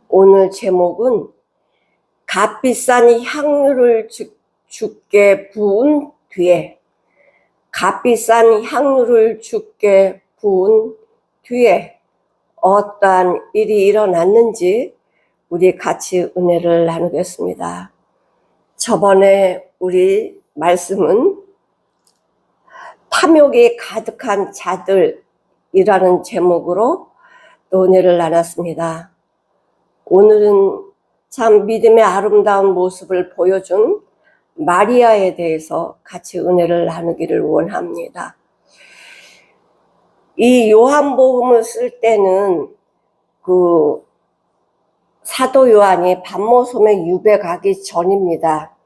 오늘 제목은 값비싼 향유를 주께 부은 뒤에, 값비싼 향유를 주께 부은 뒤에 어떠한 일이 일어났는지 우리 같이 은혜를 나누겠습니다. 저번에 우리 말씀은 탐욕이 가득한 자들이라는 제목으로 또 은혜를 나눴습니다. 오늘은 참 믿음의 아름다운 모습을 보여준 마리아에 대해서 같이 은혜를 나누기를 원합니다. 이 요한복음을 쓸 때는 사도 요한이 반모섬에 유배 가기 전입니다.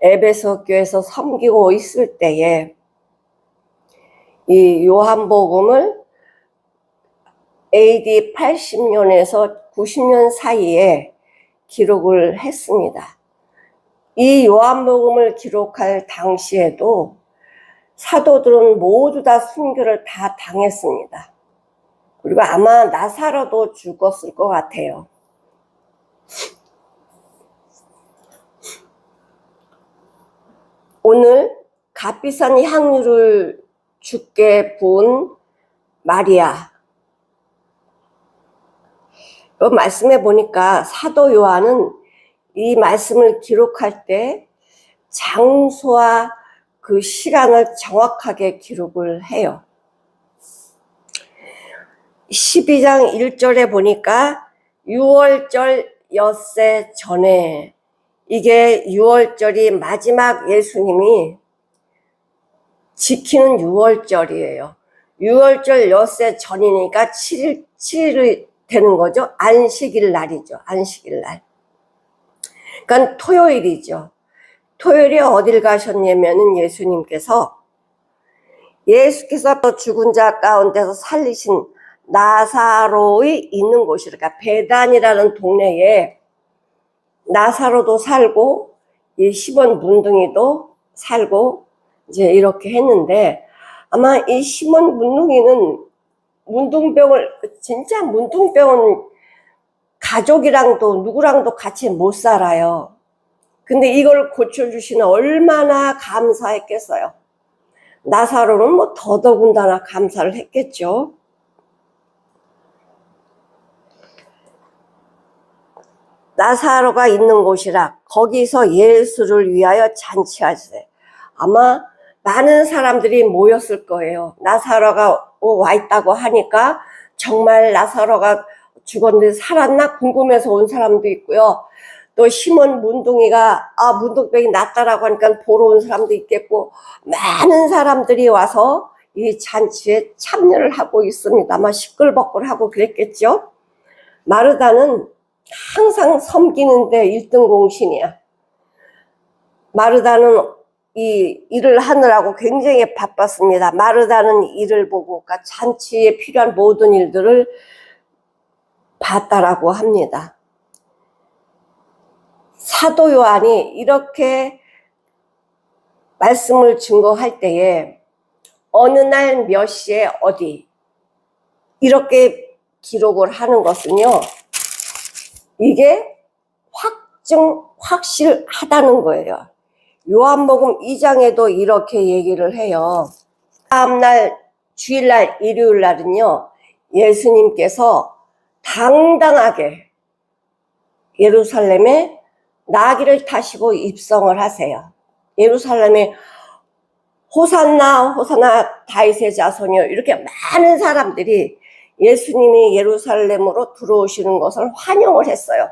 에베소 교회에서 섬기고 있을 때에 이 요한복음을 AD 80년에서 90년 사이에 기록을 했습니다. 이 요한복음을 기록할 당시에도 사도들은 모두 다 순교를 다 당했습니다. 그리고 아마 나사로도 죽었을 것 같아요. 오늘 값비싼 향유를 주께 부은 마리아, 이 말씀해 보니까 사도 요한은 이 말씀을 기록할 때 장소와 그 시간을 정확하게 기록을 해요. 12장 1절에 보니까 6월절 엿새 전에, 이게 6월절이 마지막 예수님이 지키는 6월절이에요. 6월절 엿새 전이니까 7일이 되는 거죠. 안식일 날이죠. 안식일 날. 그러니까 토요일이죠. 토요일에 어딜 가셨냐면은 예수께서 죽은 자 가운데서 살리신 나사로의 있는 곳이니까 베단이라는 동네에 나사로도 살고 이 시몬 문둥이도 살고 이제 이렇게 했는데, 아마 이 시몬 문둥이는 진짜 문둥병은 가족이랑도 누구랑도 같이 못 살아요. 근데 이걸 고쳐주시는 얼마나 감사했겠어요. 나사로는 뭐 더더군다나 감사를 했겠죠. 나사로가 있는 곳이라 거기서 예수를 위하여 잔치하세요. 아마 많은 사람들이 모였을 거예요. 나사로가 와 있다고 하니까 정말 나사로가 죽었는데 살았나 궁금해서 온 사람도 있고요. 또 시몬 문둥이가 문둥병이 낫다라고 하니까 보러 온 사람도 있겠고, 많은 사람들이 와서 이 잔치에 참여를 하고 있습니다. 아마 시끌벅글하고 그랬겠죠. 마르다는 항상 섬기는데 1등 공신이야. 마르다는 이 일을 하느라고 굉장히 바빴습니다. 마르다는 일을 보고, 그러니까 잔치에 필요한 모든 일들을 봤다라고 합니다. 사도 요한이 이렇게 말씀을 증거할 때에 어느 날 몇 시에 어디 이렇게 기록을 하는 것은요, 이게 확실하다는 거예요. 요한복음 2장에도 이렇게 얘기를 해요. 다음날 주일날 일요일날은요, 예수님께서 당당하게 예루살렘에 나귀를 타시고 입성을 하세요. 예루살렘에 호산나 호산나 다윗의 자손이요, 이렇게 많은 사람들이 예수님이 예루살렘으로 들어오시는 것을 환영을 했어요.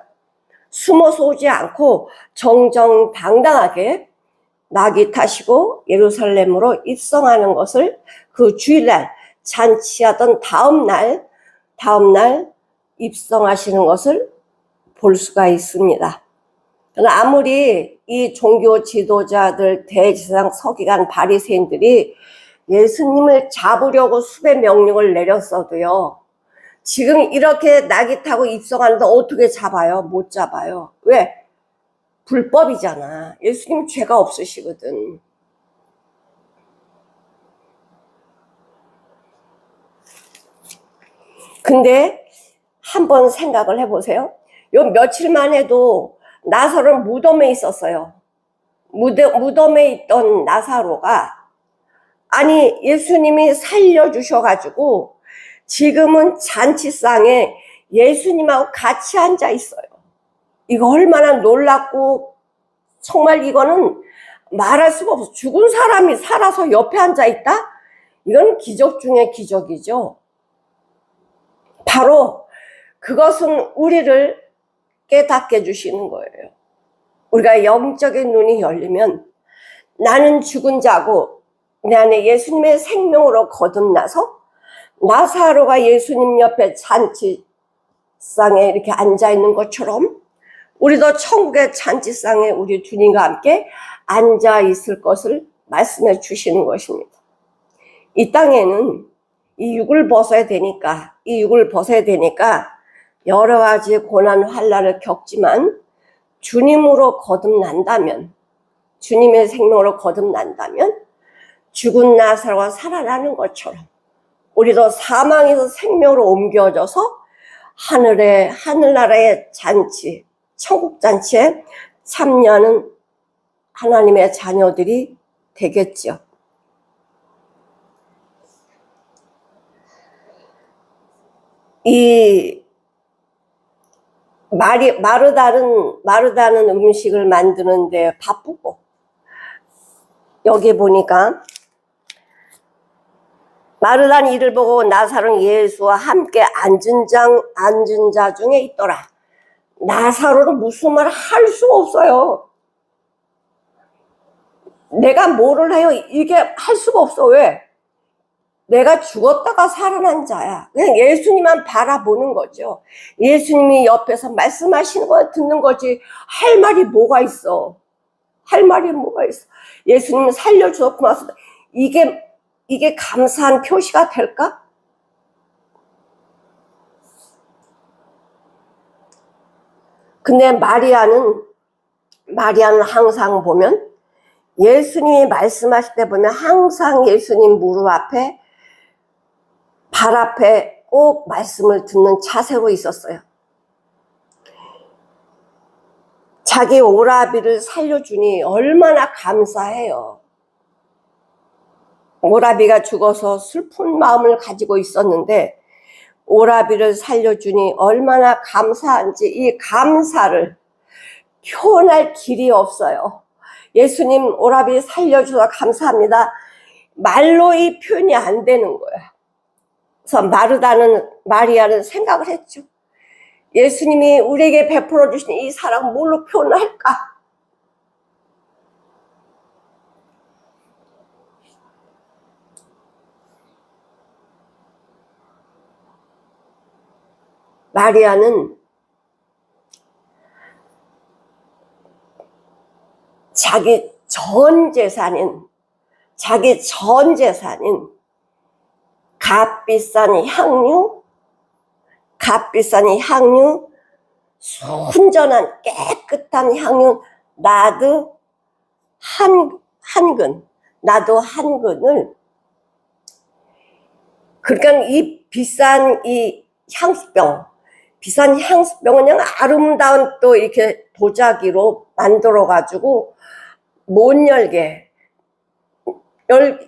숨어서 오지 않고 정정당당하게 나귀 타시고 예루살렘으로 입성하는 것을 그 주일날 잔치하던 다음날 입성하시는 것을 볼 수가 있습니다. 아무리 이 종교 지도자들, 대제사장, 서기관, 바리새인들이 예수님을 잡으려고 수배 명령을 내렸어도요, 지금 이렇게 나귀 타고 입성하는데 어떻게 잡아요? 못 잡아요. 왜? 불법이잖아. 예수님 죄가 없으시거든. 근데 한번 생각을 해보세요. 요 며칠만 해도 나사로는 무덤에 있었어요. 무덤에 있던 나사로가 아니 예수님이 살려주셔가지고 지금은 잔치상에 예수님하고 같이 앉아 있어요. 이거 얼마나 놀랍고 정말 이거는 말할 수가 없어. 죽은 사람이 살아서 옆에 앉아 있다? 이건 기적 중에 기적이죠. 바로 그것은 우리를 깨닫게 해주시는 거예요. 우리가 영적인 눈이 열리면 나는 죽은 자고 내 안에 예수님의 생명으로 거듭나서 나사로가 예수님 옆에 잔치상에 이렇게 앉아있는 것처럼 우리도 천국의 잔치상에 우리 주님과 함께 앉아있을 것을 말씀해 주시는 것입니다. 이 땅에는 이 육을 벗어야 되니까 여러 가지 고난 환난을 겪지만 주님으로 거듭난다면, 주님의 생명으로 거듭난다면 죽은 나사로가 살아나는 것처럼 우리도 사망에서 생명으로 옮겨져서 하늘나라의 잔치, 천국 잔치에 참여하는 하나님의 자녀들이 되겠죠. 이 마르다는 음식을 만드는데 바쁘고, 여기 보니까 마르다는 이를 보고 나사로는 예수와 함께 앉은 자 중에 있더라. 나사로는 무슨 말 할 수가 없어요. 내가 뭐를 해요? 이게 할 수가 없어. 왜? 내가 죽었다가 살아난 자야. 그냥 예수님만 바라보는 거죠. 예수님이 옆에서 말씀하시는 거 듣는 거지. 할 말이 뭐가 있어? 예수님 살려주었고 나서 이게 감사한 표시가 될까? 근데 마리아는 항상 보면 예수님이 말씀하실 때 보면 항상 예수님 무릎 앞에 발 앞에 꼭 말씀을 듣는 자세로 있었어요. 자기 오라비를 살려주니 얼마나 감사해요. 오라비가 죽어서 슬픈 마음을 가지고 있었는데 오라비를 살려주니 얼마나 감사한지 이 감사를 표현할 길이 없어요. 예수님 오라비 살려주셔서 감사합니다. 말로 이 표현이 안 되는 거야. 그래서 마리아는 생각을 했죠. 예수님이 우리에게 베풀어 주신 이 사랑 뭘로 표현할까? 마리아는 자기 전 재산인 값비싼 향유, 순전한 깨끗한 향유 나도 한 근을, 그러니까 이 비싼 향수병은 그냥 아름다운 또 이렇게 도자기로 만들어 가지고 못 열게,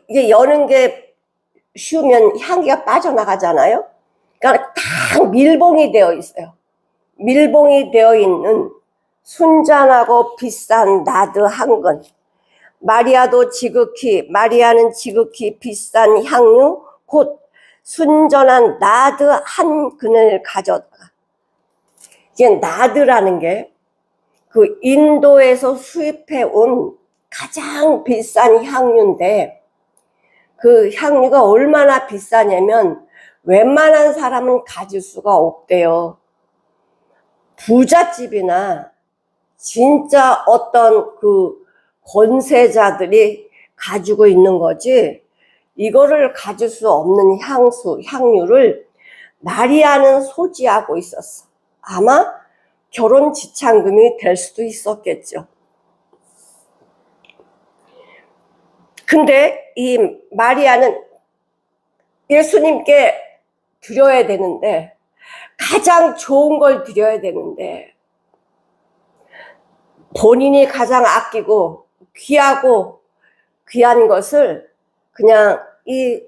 이게 여는 게 쉬우면 향기가 빠져나가잖아요. 그러니까 딱 밀봉이 되어 있어요. 밀봉이 되어 있는 순전하고 비싼 나드 한 근. 마리아는 지극히 비싼 향유 곧 순전한 나드 한 근을 가져다가, 이게 나드라는 게 그 인도에서 수입해 온 가장 비싼 향유인데, 그 향유가 얼마나 비싸냐면 웬만한 사람은 가질 수가 없대요. 부잣집이나 진짜 어떤 그 권세자들이 가지고 있는 거지, 이거를 가질 수 없는 향유를 마리아는 소지하고 있었어. 아마 결혼 지참금이 될 수도 있었겠죠. 근데 이 마리아는 예수님께 드려야 되는데, 가장 좋은 걸 드려야 되는데 본인이 가장 아끼고 귀하고 귀한 것을 그냥 이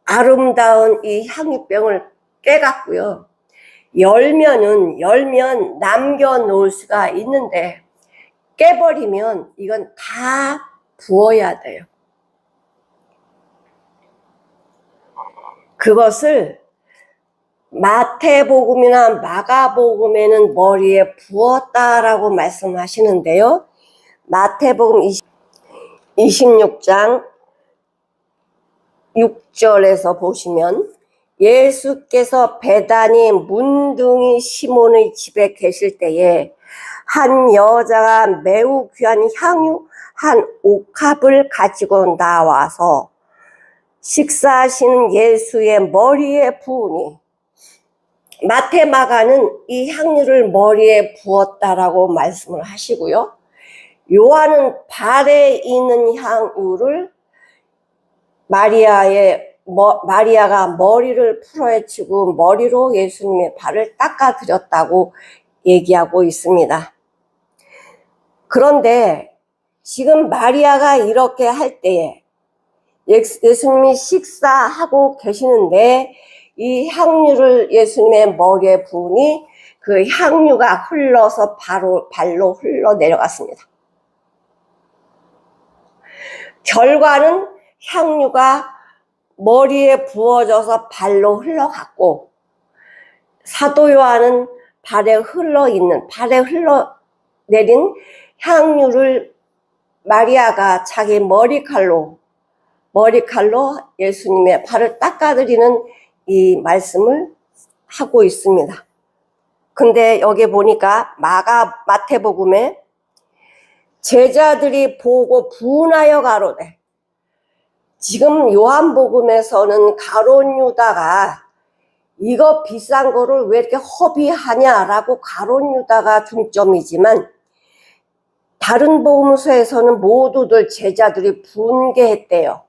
아름다운 이 향유병을 깨갖고요. 열면 남겨놓을 수가 있는데 깨버리면 이건 다 부어야 돼요. 그것을 마태복음이나 마가복음에는 머리에 부었다라고 말씀하시는데요. 마태복음 26장 6절에서 보시면 예수께서 베다니 문둥이 시몬의 집에 계실 때에 한 여자가 매우 귀한 향유 한 옥합을 가지고 나와서 식사하시는 예수의 머리에 부으니, 마태 마가는 이 향유를 머리에 부었다라고 말씀을 하시고요. 요한은 발에 있는 향유를 마리아가 머리를 풀어헤치고 머리로 예수님의 발을 닦아드렸다고 얘기하고 있습니다. 그런데 지금 마리아가 이렇게 할 때에 예수님이 식사하고 계시는데 이 향유를 예수님의 머리에 부으니 그 향유가 흘러서 발로 흘러 내려갔습니다. 결과는 향유가 머리에 부어져서 발로 흘러갔고, 사도 요한은 발에 흘러내린 향유를 마리아가 자기 머리칼로 예수님의 발을 닦아드리는 이 말씀을 하고 있습니다. 근데 여기 보니까 마태복음에 제자들이 보고 분하여 가로되, 지금 요한복음에서는 가룟 유다가 이거 비싼 거를 왜 이렇게 허비하냐라고 가룟 유다가 중점이지만, 다른 복음서에서는 모두들 제자들이 분개했대요.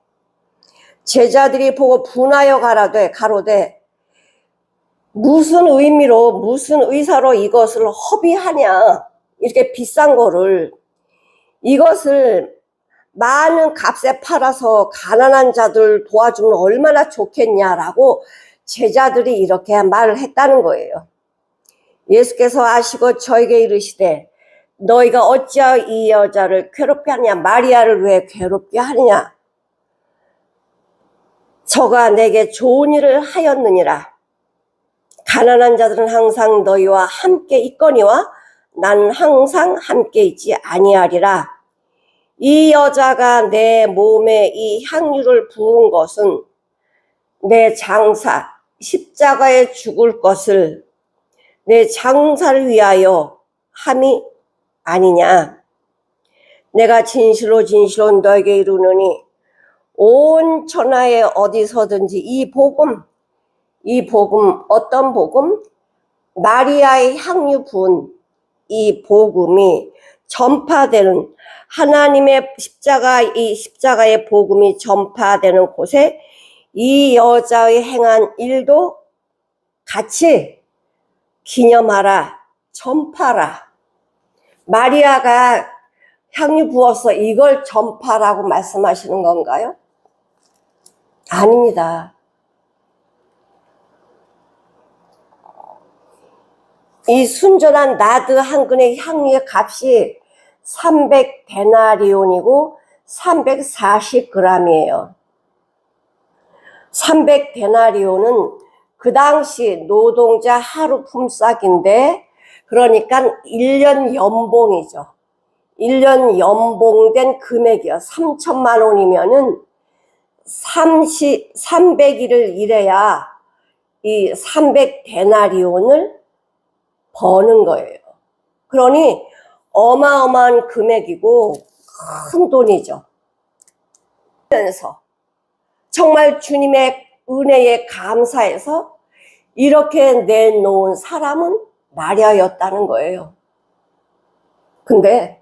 제자들이 보고 분하여 가로되 무슨 의미로 무슨 의사로 이것을 허비하냐, 이렇게 비싼 거를, 이것을 많은 값에 팔아서 가난한 자들 도와주면 얼마나 좋겠냐라고 제자들이 이렇게 말을 했다는 거예요. 예수께서 아시고 저에게 이르시되 너희가 어찌하여 이 여자를 괴롭게 하느냐, 마리아를 왜 괴롭게 하느냐, 저가 내게 좋은 일을 하였느니라. 가난한 자들은 항상 너희와 함께 있거니와 나는 항상 함께 있지 아니하리라. 이 여자가 내 몸에 이 향유를 부은 것은 내 장사 십자가에 죽을 것을 내 장사를 위하여 함이 아니냐. 내가 진실로 너에게 이르노니 온 천하에 어디서든지 이 복음, 어떤 복음? 마리아의 향유 부은 이 복음이 전파되는, 하나님의 이 십자가의 복음이 전파되는 곳에 이 여자의 행한 일도 같이 기념하라, 전파라. 마리아가 향유 부어서 이걸 전파라고 말씀하시는 건가요? 아닙니다. 이 순전한 나드 한 근의 향유의 값이 300데나리온이고 340g이에요. 300데나리온은 그 당시 노동자 하루 품삯인데, 그러니까 1년 연봉이죠. 1년 연봉된 금액이요. 3천만 원이면은 300일을 일해야 이 300데나리온을 버는 거예요. 그러니 어마어마한 금액이고 큰 돈이죠. 그래서 정말 주님의 은혜에 감사해서 이렇게 내놓은 사람은 마리아였다는 거예요. 근데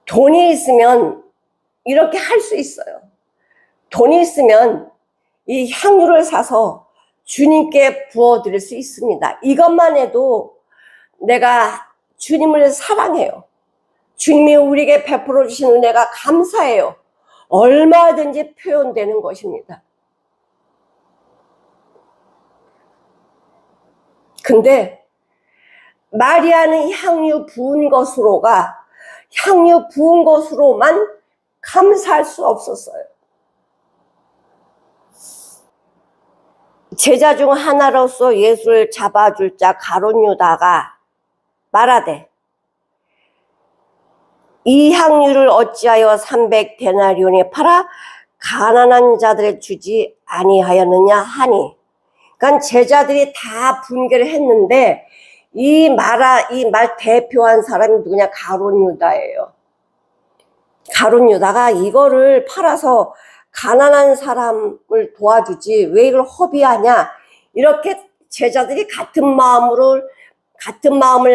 돈이 있으면 이렇게 할 수 있어요. 돈이 있으면 이 향유를 사서 주님께 부어드릴 수 있습니다. 이것만 해도 내가 주님을 사랑해요. 주님이 우리에게 베풀어 주신 은혜가 감사해요. 얼마든지 표현되는 것입니다. 근데 마리아는 향유 부은 것으로만 감사할 수 없었어요. 제자 중 하나로서 예수를 잡아줄 자 가룟 유다가 말하되 이 향유를 어찌하여 300데나리온에 팔아 가난한 자들에 주지 아니하였느냐 하니, 그러니까 제자들이 다 분개를 했는데 이 말 대표한 사람이 누구냐? 가룟 유다예요. 가룟 유다가 이거를 팔아서 가난한 사람을 도와주지 왜 이걸 허비하냐, 이렇게 제자들이 같은 마음을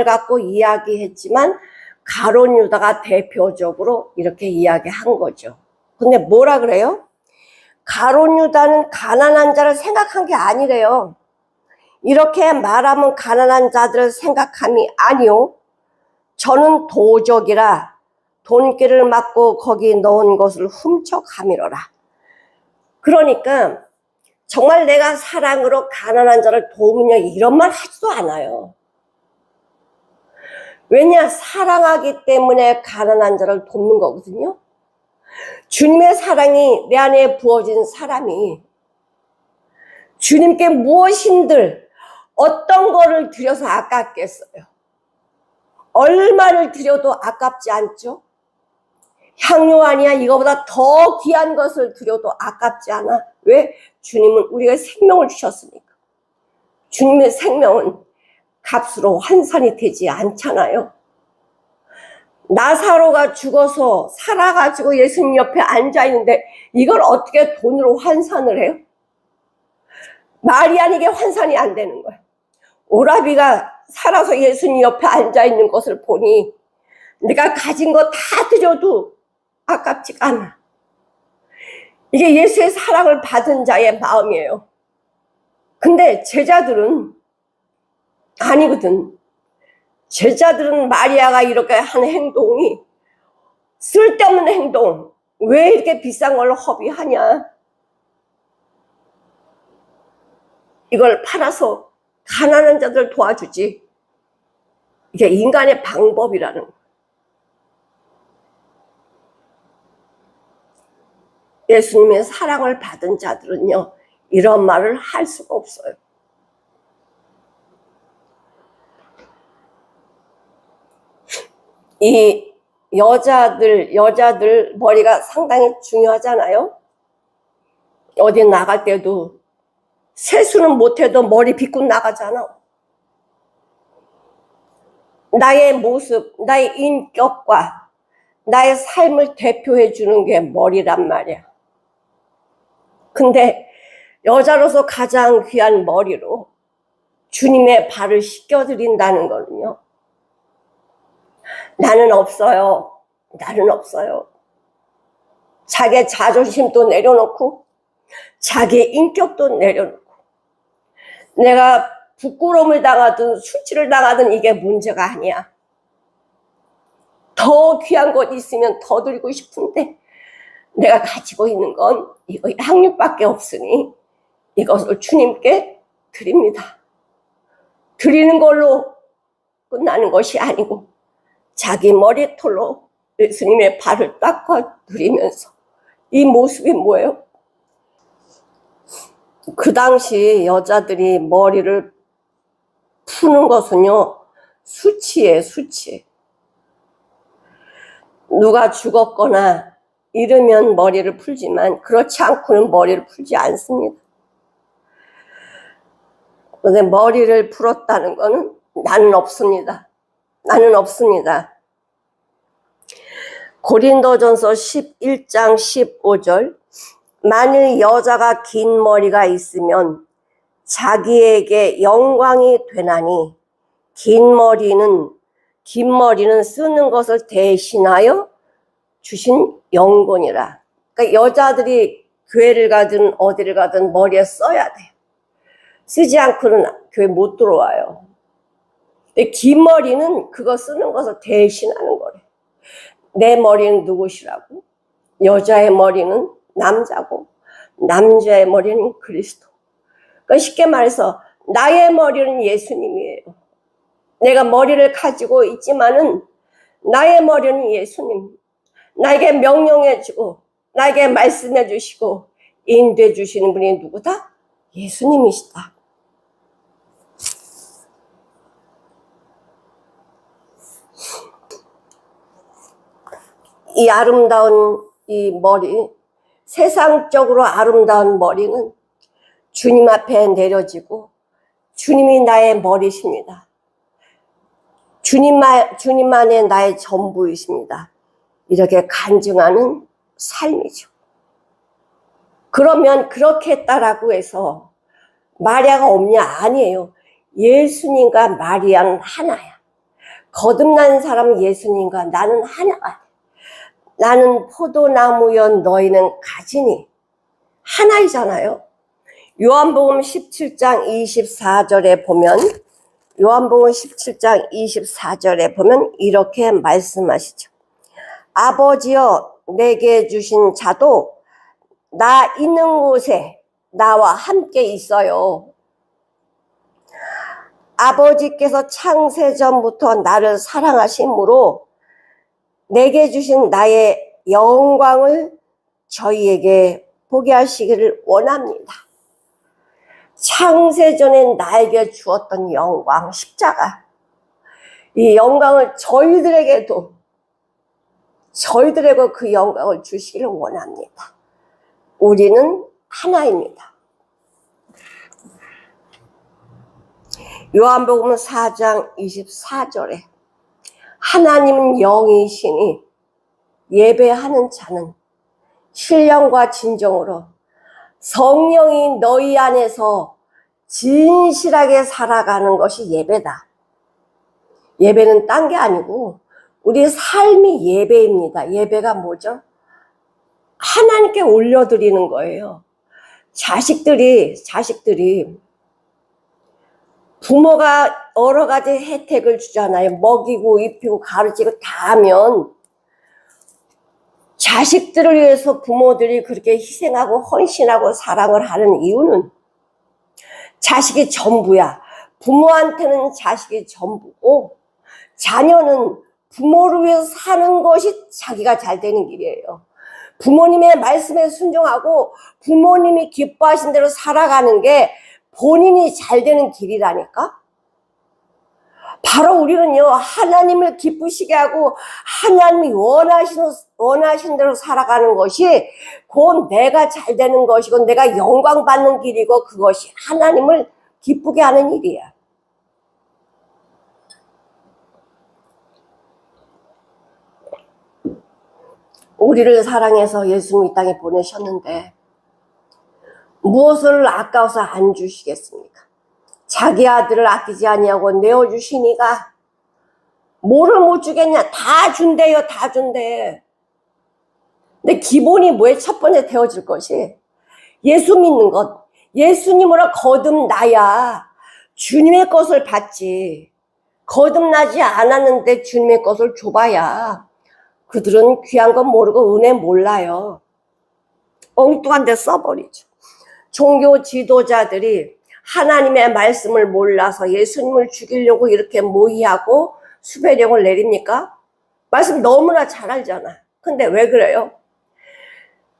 갖고 이야기했지만 가룟 유다가 대표적으로 이렇게 이야기한 거죠. 근데 뭐라 그래요? 가룟 유다는 가난한 자를 생각한 게 아니래요. 이렇게 말하면 가난한 자들을 생각함이 아니요, 저는 도적이라 돈길을 막고 거기 넣은 것을 훔쳐가미러라. 그러니까 정말 내가 사랑으로 가난한 자를 도우느냐 이런 말 하지도 않아요. 왜냐? 사랑하기 때문에 가난한 자를 돕는 거거든요. 주님의 사랑이 내 안에 부어진 사람이 주님께 무엇인들 어떤 거를 드려서 아깝겠어요? 얼마를 드려도 아깝지 않죠? 향유 아니야? 이거보다 더 귀한 것을 드려도 아깝지 않아? 왜? 주님은 우리가 생명을 주셨으니까. 주님의 생명은 값으로 환산이 되지 않잖아요. 나사로가 죽어서 살아가지고 예수님 옆에 앉아있는데 이걸 어떻게 돈으로 환산을 해요? 말이 아니게 환산이 안 되는 거예요. 오라비가 살아서 예수님 옆에 앉아있는 것을 보니 내가 가진 거 다 드려도 아깝지가 않아. 이게 예수의 사랑을 받은 자의 마음이에요. 근데 제자들은 아니거든. 제자들은 마리아가 이렇게 한 행동이 쓸데없는 행동, 왜 이렇게 비싼 걸 허비하냐, 이걸 팔아서 가난한 자들 도와주지, 이게 인간의 방법이라는 거예요. 예수님의 사랑을 받은 자들은요 이런 말을 할 수가 없어요. 이 여자들 머리가 상당히 중요하잖아요. 어디 나갈 때도 세수는 못해도 머리 빗고 나가잖아. 나의 모습, 나의 인격과 나의 삶을 대표해 주는 게 머리란 말이야. 근데 여자로서 가장 귀한 머리로 주님의 발을 씻겨드린다는 거는요, 나는 없어요. 자기 자존심도 내려놓고 자기 인격도 내려놓고 내가 부끄러움을 당하든 수치를 당하든 이게 문제가 아니야. 더 귀한 것 있으면 더 드리고 싶은데 내가 가지고 있는 건 이거 향유밖에 없으니 이것을 주님께 드립니다. 드리는 걸로 끝나는 것이 아니고 자기 머리털로 예수님의 발을 닦아 드리면서, 이 모습이 뭐예요? 그 당시 여자들이 머리를 푸는 것은요 수치예요, 수치. 누가 죽었거나 이러면 머리를 풀지만 그렇지 않고는 머리를 풀지 않습니다. 근데 머리를 풀었다는 거는 나는 없습니다. 고린도전서 11장 15절, 만일 여자가 긴 머리가 있으면 자기에게 영광이 되나니 긴 머리는 쓰는 것을 대신하여 주신 영곤이라. 그러니까 여자들이 교회를 가든 어디를 가든 머리에 써야 돼요. 쓰지 않고는 교회 못 들어와요. 근데 긴 머리는 그거 쓰는 것을 대신하는 거래요. 내 머리는 누구시라고? 여자의 머리는 남자고 남자의 머리는 그리스도. 그러니까 쉽게 말해서 나의 머리는 예수님이에요. 내가 머리를 가지고 있지만은 나의 머리는 예수님. 나에게 명령해 주고 나에게 말씀해 주시고 인도해 주시는 분이 누구다? 예수님이시다. 이 아름다운 이 머리, 세상적으로 아름다운 머리는 주님 앞에 내려지고 주님이 나의 머리십니다. 주님 안에 나의 전부이십니다. 이렇게 간증하는 삶이죠. 그러면 그렇게 했다라고 해서 마리아가 없냐? 아니에요. 예수님과 마리아는 하나야. 거듭난 사람은 예수님과 나는 하나가. 나는 포도나무여 너희는 가지니. 하나이잖아요. 요한복음 17장 24절에 보면 요한복음 17장 24절에 보면 이렇게 말씀하시죠. 아버지여 내게 주신 자도 나 있는 곳에 나와 함께 있어요. 아버지께서 창세전부터 나를 사랑하심으로 내게 주신 나의 영광을 저희에게 보게 하시기를 원합니다. 창세전에 나에게 주었던 영광, 십자가, 이 영광을 저희들에게도 그 영광을 주시기를 원합니다. 우리는 하나입니다. 요한복음 4장 24절에 하나님은 영이시니 예배하는 자는 신령과 진정으로 성령이 너희 안에서 진실하게 살아가는 것이 예배다. 예배는 딴 게 아니고 우리 삶이 예배입니다. 예배가 뭐죠? 하나님께 올려드리는 거예요. 자식들이 부모가 여러 가지 혜택을 주잖아요. 먹이고 입히고 가르치고 다 하면 자식들을 위해서 부모들이 그렇게 희생하고 헌신하고 사랑을 하는 이유는 자식이 전부야. 부모한테는 자식이 전부고 자녀는 부모를 위해서 사는 것이 자기가 잘 되는 길이에요. 부모님의 말씀에 순종하고 부모님이 기뻐하신 대로 살아가는 게 본인이 잘 되는 길이라니까. 바로 우리는요, 하나님을 기쁘시게 하고 하나님이 원하신 대로 살아가는 것이 곧 내가 잘 되는 것이고 내가 영광 받는 길이고 그것이 하나님을 기쁘게 하는 일이야. 우리를 사랑해서 예수님 이 땅에 보내셨는데 무엇을 아까워서 안 주시겠습니까? 자기 아들을 아끼지 아니하고 내어주시니까 뭐를 못 주겠냐? 다 준대요. 다 준대. 근데 기본이 뭐에 첫 번째 되어질 것이 예수 믿는 것. 예수님으로 거듭나야 주님의 것을 받지. 거듭나지 않았는데 주님의 것을 줘봐야 그들은 귀한 건 모르고 은혜 몰라요. 엉뚱한 데 써버리죠. 종교 지도자들이 하나님의 말씀을 몰라서 예수님을 죽이려고 이렇게 모의하고 수배령을 내립니까? 말씀 너무나 잘 알잖아. 근데 왜 그래요?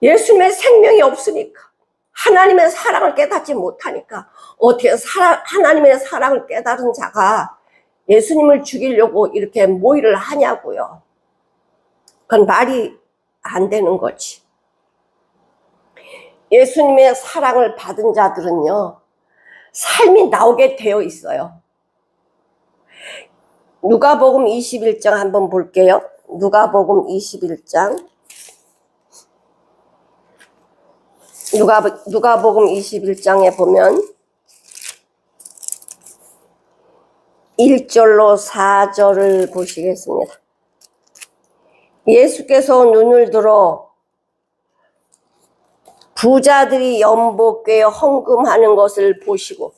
예수님의 생명이 없으니까, 하나님의 사랑을 깨닫지 못하니까 어떻게 하나님의 사랑을 깨달은 자가 예수님을 죽이려고 이렇게 모의를 하냐고요. 그건 말이 안 되는 거지. 예수님의 사랑을 받은 자들은요, 삶이 나오게 되어 있어요. 누가복음 21장 한번 볼게요. 누가복음 21장. 누가복음 21장에 보면 1절로 4절을 보시겠습니다. 예수께서 눈을 들어 부자들이 연복궤에 헌금하는 것을 보시고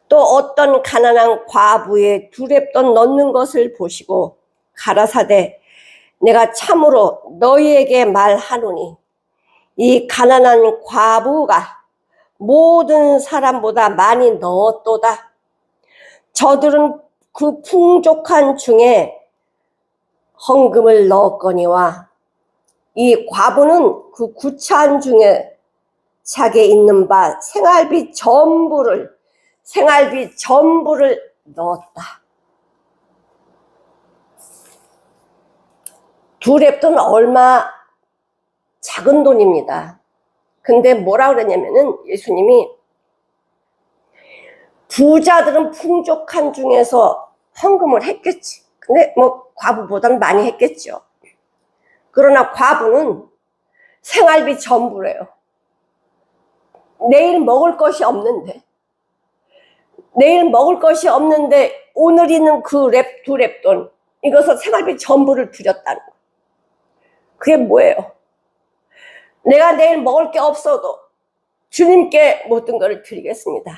또 어떤 가난한 과부의 두렙돈 넣는 것을 보시고 가라사대 내가 참으로 너희에게 말하노니 이 가난한 과부가 모든 사람보다 많이 넣었도다. 저들은 그 풍족한 중에 헌금을 넣었거니와 이 과부는 그 구차한 중에 자기에 있는 바 생활비 전부를 넣었다. 두 렙돈 얼마 작은 돈입니다. 근데 뭐라 그러냐면은 예수님이 부자들은 풍족한 중에서 헌금을 했겠지. 근데 뭐 과부보다는 많이 했겠죠. 그러나 과부는 생활비 전부래요. 내일 먹을 것이 없는데 오늘 있는 그 두 렙돈 이것을 생활비 전부를 드렸다는 거예요. 그게 뭐예요? 내가 내일 먹을 게 없어도 주님께 모든 것을 드리겠습니다.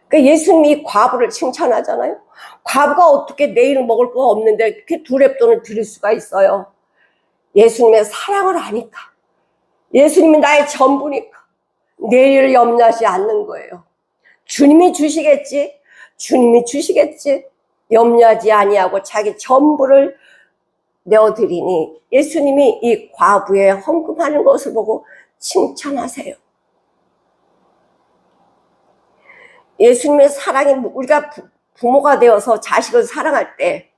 그러니까 예수님이 과부를 칭찬하잖아요. 과부가 어떻게 내일 먹을 거 없는데 이렇게 두 렙돈을 드릴 수가 있어요? 예수님의 사랑을 아니까, 예수님이 나의 전부니까 내일을 염려하지 않는 거예요. 주님이 주시겠지, 염려하지 아니하고 자기 전부를 내어드리니 예수님이 이 과부의 헌금하는 것을 보고 칭찬하세요. 예수님의 사랑이, 우리가 부모가 되어서 자식을 사랑할 때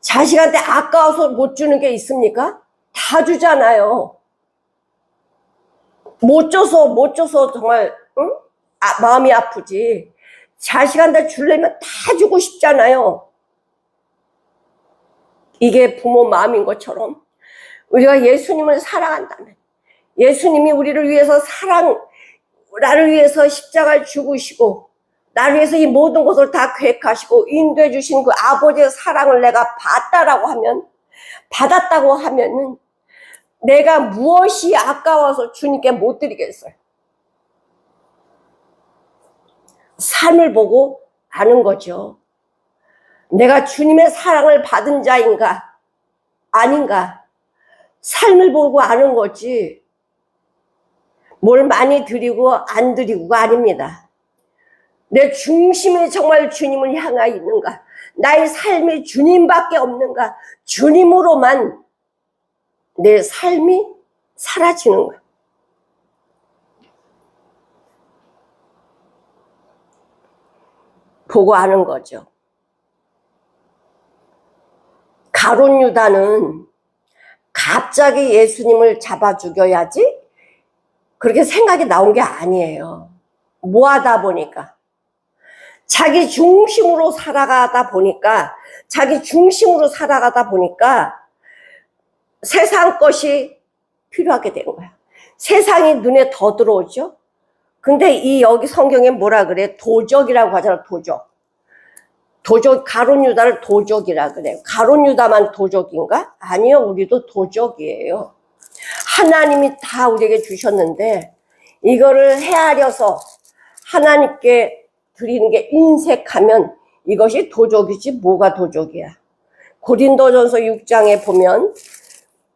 자식한테 아까워서 못 주는 게 있습니까? 다 주잖아요. 못 줘서 정말 마음이 아프지. 자식한테 주려면 다 주고 싶잖아요. 이게 부모 마음인 것처럼 우리가 예수님을 사랑한다면, 예수님이 우리를 위해서 나를 위해서 십자가를 죽으시고 나를 위해서 이 모든 것을 다 계획하시고 인도해 주신 그 아버지의 사랑을 내가 받았다고 하면은 내가 무엇이 아까워서 주님께 못 드리겠어요? 삶을 보고 아는 거죠. 내가 주님의 사랑을 받은 자인가 아닌가, 삶을 보고 아는 거지 뭘 많이 드리고 안 드리고가 아닙니다. 내 중심이 정말 주님을 향하여 있는가, 나의 삶이 주님밖에 없는가, 주님으로만 내 삶이 사라지는가. 보고 아는 거죠. 가룟 유다는 갑자기 예수님을 잡아 죽여야지 그렇게 생각이 나온 게 아니에요. 뭐 하다 보니까, 자기 중심으로 살아가다 보니까 세상 것이 필요하게 된 거야. 세상이 눈에 더 들어오죠. 근데 여기 성경에 뭐라 그래? 도적이라고 하잖아. 도적, 가룟 유다를 도적이라 그래요. 가룟 유다만 도적인가? 아니요, 우리도 도적이에요. 하나님이 다 우리에게 주셨는데 이거를 헤아려서 하나님께 드리는 게 인색하면 이것이 도적이지 뭐가 도적이야. 고린도전서 6장에 보면,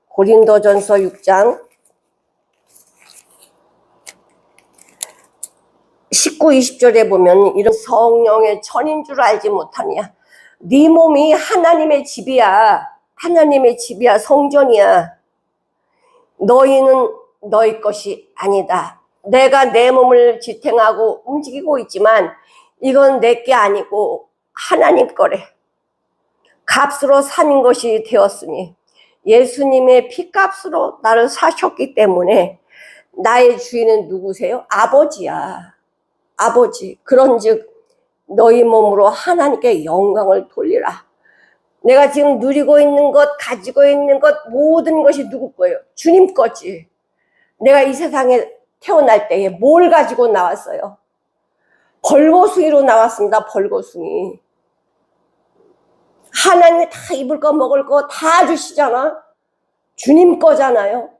고린도전서 6장 19, 20절에 보면 이런 성령의 천인 줄 알지 못하냐. 네 몸이 하나님의 집이야. 성전이야. 너희는 너희 것이 아니다. 내가 내 몸을 지탱하고 움직이고 있지만 이건 내게 아니고 하나님 거래. 값으로 산 것이 되었으니 예수님의 피값으로 나를 사셨기 때문에 나의 주인은 누구세요? 아버지야. 아버지. 그런즉 너희 몸으로 하나님께 영광을 돌리라. 내가 지금 누리고 있는 것, 가지고 있는 것, 모든 것이 누구 거예요? 주님 거지. 내가 이 세상에 태어날 때에 뭘 가지고 나왔어요? 벌거숭이로 나왔습니다. 벌거숭이. 하나님이 다 입을 거 먹을 거 다 주시잖아. 주님 거잖아요.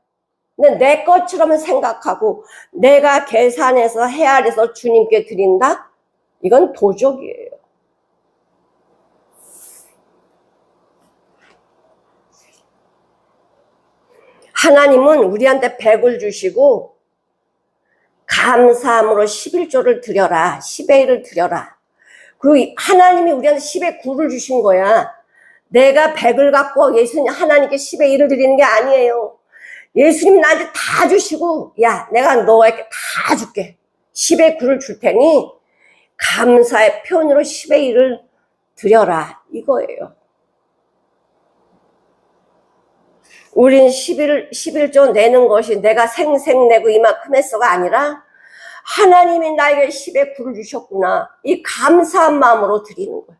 근데 내 것처럼 생각하고 내가 계산해서 헤아려서 주님께 드린다? 이건 도적이에요. 하나님은 우리한테 100을 주시고 감사함으로 11조를 드려라. 10의 1을 드려라. 그리고 하나님이 우리한테 10의 9를 주신 거야. 내가 100을 갖고 예수님 하나님께 10의 1을 드리는 게 아니에요. 예수님이 나한테 다 주시고, 야, 내가 너에게 다 줄게. 10의 9를 줄 테니 감사의 표현으로 10의 1을 드려라. 이거예요. 우린 11조 내는 것이 내가 생색내고 이만큼 했어가 아니라 하나님이 나에게 10의 9를 주셨구나. 이 감사한 마음으로 드리는 거예요.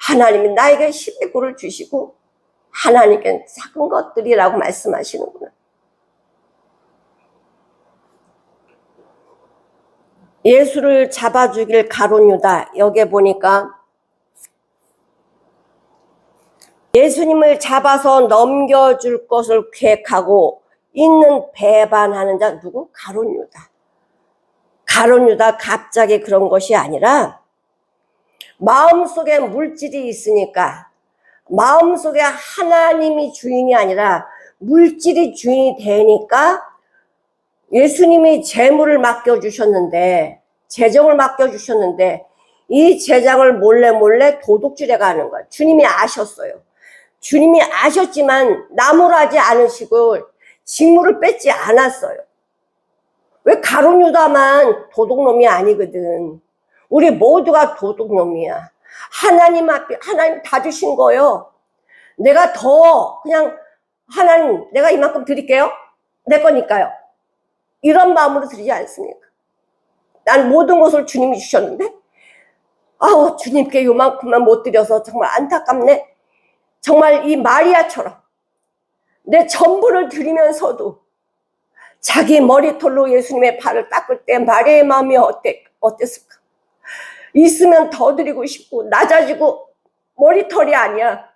하나님이 나에게 10의 9를 주시고 하나님께 작은 것들이라고 말씀하시는구나. 예수를 잡아 죽일 가룟 유다, 여기에 보니까 예수님을 잡아서 넘겨줄 것을 계획하고 있는 배반하는 자 누구? 가룟 유다. 가룟 유다 갑자기 그런 것이 아니라 마음속에 물질이 있으니까, 마음속에 하나님이 주인이 아니라 물질이 주인이 되니까 예수님이 재물을 맡겨주셨는데, 재정을 맡겨주셨는데 이 재정을 몰래 도둑질해 가는 거예요. 주님이 아셨어요. 주님이 아셨지만 나무라지 않으시고 직무를 뺏지 않았어요. 왜 가룟 유다만 도둑놈이 아니거든. 우리 모두가 도둑놈이야. 하나님 앞에 하나님 다 주신 거요. 내가 더 그냥 하나님 내가 이만큼 드릴게요. 내 거니까요. 이런 마음으로 드리지 않습니까? 난 모든 것을 주님이 주셨는데 아우 주님께 요만큼만 못 드려서 정말 안타깝네. 정말 이 마리아처럼 내 전부를 드리면서도 자기 머리털로 예수님의 발을 닦을 때 마리아의 마음이 어땠을까? 있으면 더 드리고 싶고 낮아지고 머리털이 아니야.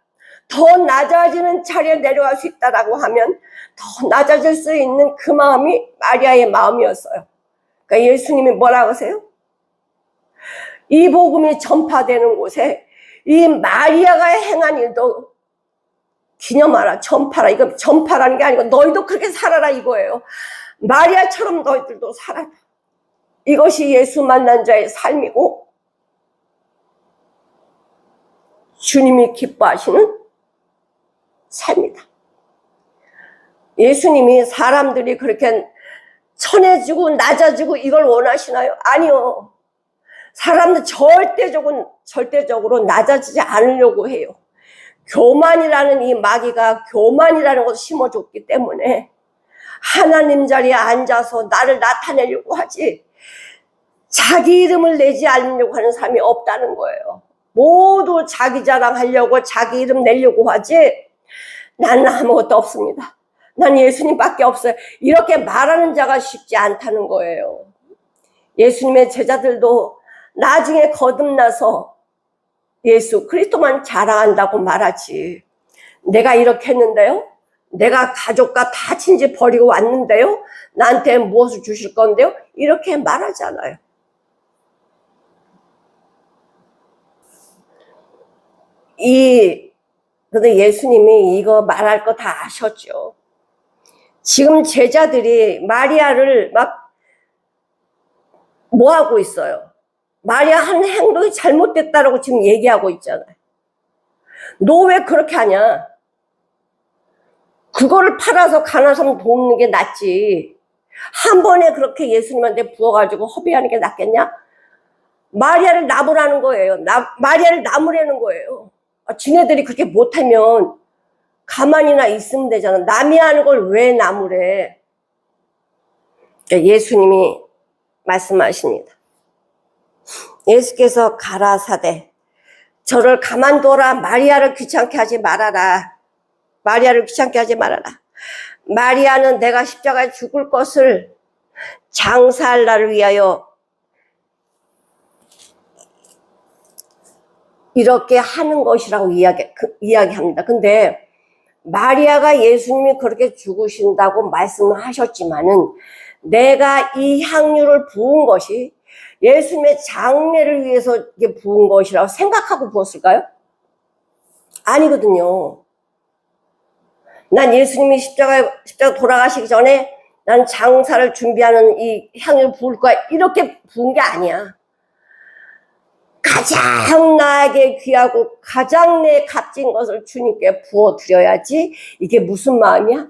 더 낮아지는 자리에 내려갈 수 있다라고 하면 더 낮아질 수 있는 그 마음이 마리아의 마음이었어요. 그러니까 예수님이 뭐라고 하세요? 이 복음이 전파되는 곳에 이 마리아가 행한 일도 기념하라, 전파라. 이거 전파라는 게 아니고 너희도 그렇게 살아라 이거예요. 마리아처럼 너희들도 살아라. 이것이 예수 만난 자의 삶이고 주님이 기뻐하시는 삶이다. 예수님이 사람들이 그렇게 천해지고 낮아지고 이걸 원하시나요? 아니요. 사람들 절대적으로 낮아지지 않으려고 해요. 교만이라는 이 마귀가 교만이라는 것을 심어줬기 때문에 하나님 자리에 앉아서 나를 나타내려고 하지 자기 이름을 내지 않으려고 하는 사람이 없다는 거예요. 모두 자기 자랑하려고 자기 이름 내려고 하지 나는 아무것도 없습니다. 난 예수님밖에 없어요. 이렇게 말하는 자가 쉽지 않다는 거예요. 예수님의 제자들도 나중에 거듭나서 예수 그리스도만 자랑한다고 말하지. 내가 이렇게 했는데요. 내가 가족과 다 친지 버리고 왔는데요. 나한테 무엇을 주실 건데요. 이렇게 말하잖아요. 근데 예수님이 이거 말할 거 다 아셨죠. 지금 제자들이 마리아를 막 뭐 하고 있어요? 마리아 한 행동이 잘못됐다라고 지금 얘기하고 있잖아요. 너 왜 그렇게 하냐? 그거를 팔아서 가난한 사람 돕는 게 낫지. 한 번에 그렇게 예수님한테 부어가지고 허비하는 게 낫겠냐? 마리아를 나무라는 거예요. 마리아를 나무라는 거예요. 지네들이 그렇게 못하면 가만히나 있으면 되잖아. 남이 하는 걸 왜 나무래? 예수님이 말씀하십니다. 예수께서 가라사대 저를 가만둬라. 마리아를 귀찮게 하지 말아라. 마리아를 귀찮게 하지 말아라. 마리아는 내가 십자가에 죽을 것을 장사할 날을 위하여 이렇게 하는 것이라고 이야기합니다. 근데 마리아가 예수님이 그렇게 죽으신다고 말씀을 하셨지만은 내가 이 향유를 부은 것이 예수님의 장례를 위해서 이게 부은 것이라고 생각하고 부었을까요? 아니거든요. 난 예수님이 십자가 돌아가시기 전에 난 장사를 준비하는 이 향을 부을 거야, 이렇게 부은 게 아니야. 가장 나에게 귀하고 가장 내 값진 것을 주님께 부어드려야지. 이게 무슨 마음이야?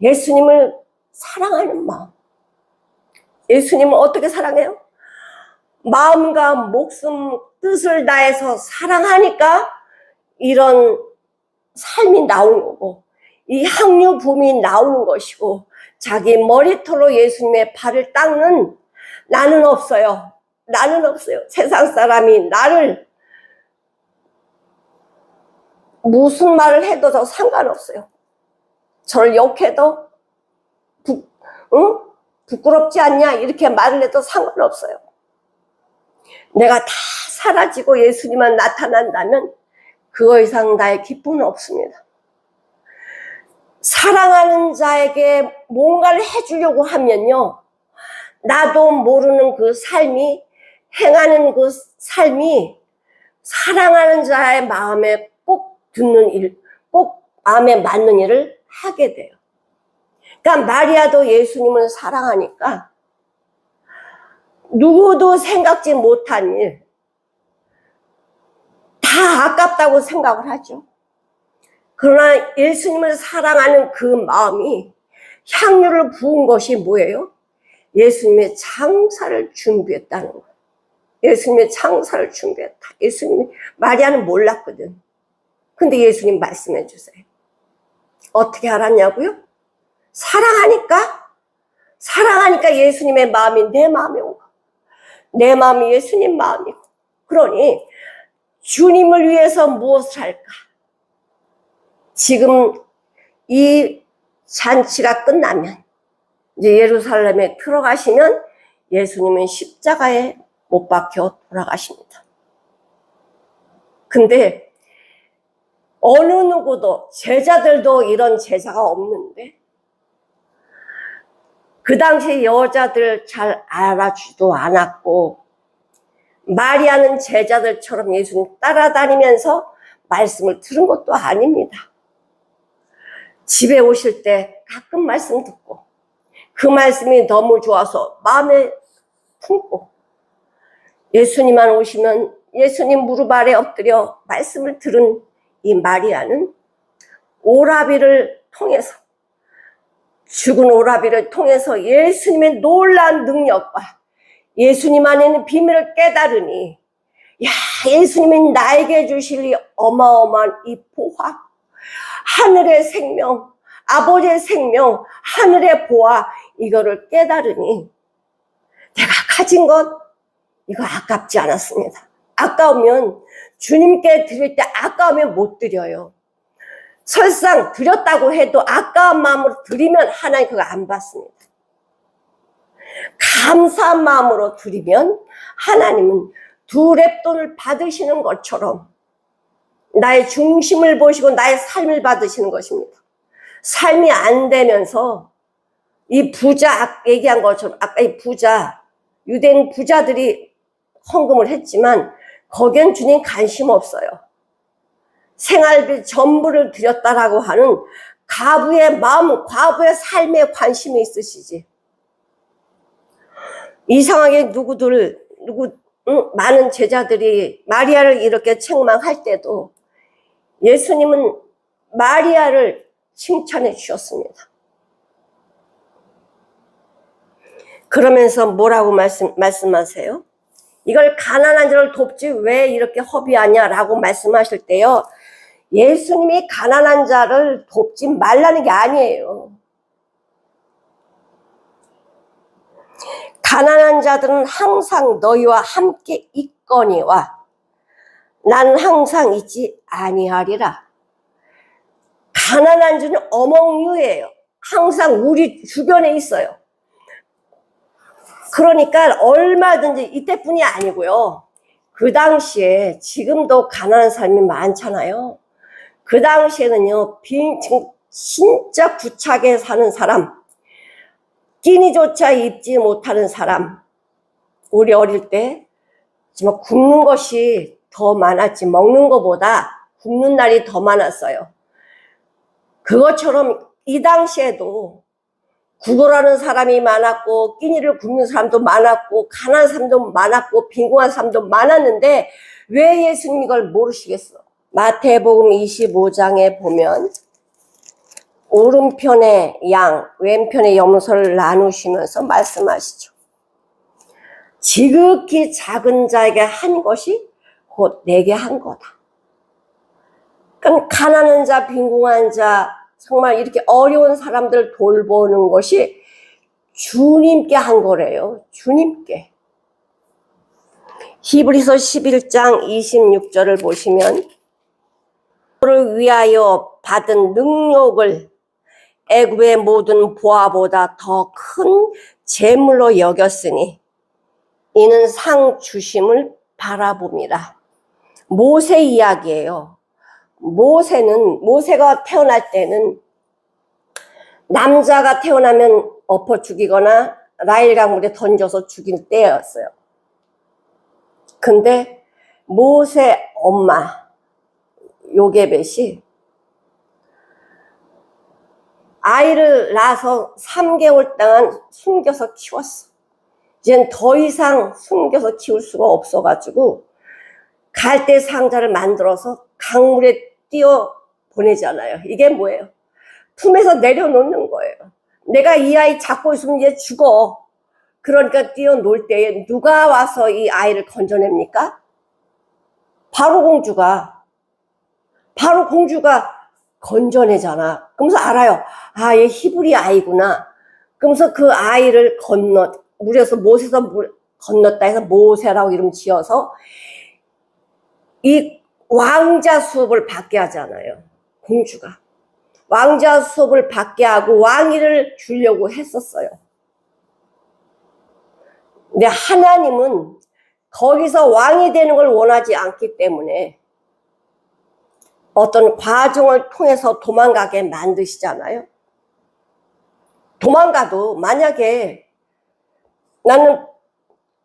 예수님을 사랑하는 마음. 예수님을 어떻게 사랑해요? 마음과 목숨, 뜻을 다해서 사랑하니까 이런 삶이 나오는 거고, 이 향유 붐이 나오는 것이고, 자기 머리털로 예수님의 발을 닦는 나는 없어요. 나는 없어요. 세상 사람이 나를 무슨 말을 해도 저 상관없어요. 저를 욕해도 부끄럽지 않냐 이렇게 말을 해도 상관없어요. 내가 다 사라지고 예수님만 나타난다면 그거 이상 나의 기쁨은 없습니다. 사랑하는 자에게 뭔가를 해주려고 하면요, 나도 모르는 그 삶이, 행하는 그 삶이 사랑하는 자의 마음에 꼭 듣는 일, 꼭 마음에 맞는 일을 하게 돼요. 그러니까 마리아도 예수님을 사랑하니까 누구도 생각지 못한 일, 다 아깝다고 생각을 하죠. 그러나 예수님을 사랑하는 그 마음이 향유를 부은 것이 뭐예요? 예수님의 장사를 준비했다는 거예요. 예수님의 장사를 준비했다. 예수님이, 마리아는 몰랐거든. 근데 예수님 말씀해 주세요. 어떻게 알았냐고요? 사랑하니까 예수님의 마음이 내 마음에 온 거야. 내 마음이 예수님 마음이고. 그러니 주님을 위해서 무엇을 할까? 지금 이 잔치가 끝나면, 이제 예루살렘에 들어가시면 예수님은 십자가에 못 박혀 돌아가십니다. 근데 어느 누구도, 제자들도 이런 제자가 없는데, 그 당시 여자들 잘 알아주지도 않았고, 마리아는 제자들처럼 예수님 따라다니면서 말씀을 들은 것도 아닙니다. 집에 오실 때 가끔 말씀 듣고, 그 말씀이 너무 좋아서 마음에 품고, 예수님만 오시면 예수님 무릎 아래 엎드려 말씀을 들은 이 마리아는 오라비를 통해서, 죽은 오라비를 통해서 예수님의 놀라운 능력과 예수님 안에 있는 비밀을 깨달으니, 야, 예수님이 나에게 주실 이 어마어마한 이 보화, 하늘의 생명, 아버지의 생명, 하늘의 보화, 이거를 깨달으니 내가 가진 것, 이거 아깝지 않았습니다. 아까우면, 주님께 드릴 때 아까우면 못 드려요. 설상 드렸다고 해도 아까운 마음으로 드리면 하나님 그거 안 받습니다. 감사한 마음으로 드리면 하나님은 두 렙돈을 받으시는 것처럼 나의 중심을 보시고 나의 삶을 받으시는 것입니다. 삶이 안 되면서 이 부자, 얘기한 것처럼 아까 이 부자, 유대인 부자들이 헌금을 했지만 거기엔 주님 관심 없어요. 생활비 전부를 드렸다라고 하는 과부의 마음, 과부의 삶에 관심이 있으시지. 이상하게 많은 제자들이 마리아를 이렇게 책망할 때도 예수님은 마리아를 칭찬해 주셨습니다. 그러면서 뭐라고 말씀하세요? 이걸 가난한 자를 돕지 왜 이렇게 허비하냐라고 말씀하실 때요, 예수님이 가난한 자를 돕지 말라는 게 아니에요. 가난한 자들은 항상 너희와 함께 있거니와 나는 항상 있지 아니하리라. 가난한 자는 어몽유예요. 항상 우리 주변에 있어요. 그러니까 얼마든지, 이때뿐이 아니고요, 그 당시에, 지금도 가난한 사람이 많잖아요. 그 당시에는요, 진짜 구차하게 사는 사람, 끼니조차 입지 못하는 사람, 우리 어릴 때 정말 굶는 것이 더 많았지, 먹는 것보다 굶는 날이 더 많았어요. 그것처럼 이 당시에도 구걸하는 사람이 많았고 끼니를 굶는 사람도 많았고 가난한 사람도 많았고 빈곤한 사람도 많았는데 왜 예수님 이걸 모르시겠어? 마태복음 25장에 보면 오른편에 양, 왼편에 염소를 나누시면서 말씀하시죠. 지극히 작은 자에게 한 것이 곧 내게 한 거다. 그러니까 가난한 자, 빈곤한 자, 정말 이렇게 어려운 사람들 돌보는 것이 주님께 한 거래요. 주님께. 히브리서 11장 26절을 보시면 그를 위하여 받은 능력을 애굽의 모든 보화보다 더 큰 재물로 여겼으니 이는 상 주심을 바라봅니다. 모세 이야기예요. 모세가 태어날 때는 남자가 태어나면 엎어 죽이거나 나일 강물에 던져서 죽일 때였어요. 근데 모세 엄마 요게벳이 아이를 낳아서 3개월 동안 숨겨서 키웠어. 이젠 더 이상 숨겨서 키울 수가 없어가지고 갈대 상자를 만들어서 강물에 띄워 보내잖아요. 이게 뭐예요? 품에서 내려놓는 거예요. 내가 이 아이 잡고 있으면 얘 죽어. 그러니까 띄워놓을 때에 누가 와서 이 아이를 건져냅니까? 바로 공주가 건져내잖아. 그러면서 알아요. 아, 얘 히브리 아이구나. 그러면서 그 아이를 물에서 못에서 건넜다 해서 모세라고 이름 지어서 이 왕자 수업을 받게 하잖아요. 공주가. 왕자 수업을 받게 하고 왕위를 주려고 했었어요. 근데 하나님은 거기서 왕이 되는 걸 원하지 않기 때문에 어떤 과정을 통해서 도망가게 만드시잖아요. 도망가도 만약에 나는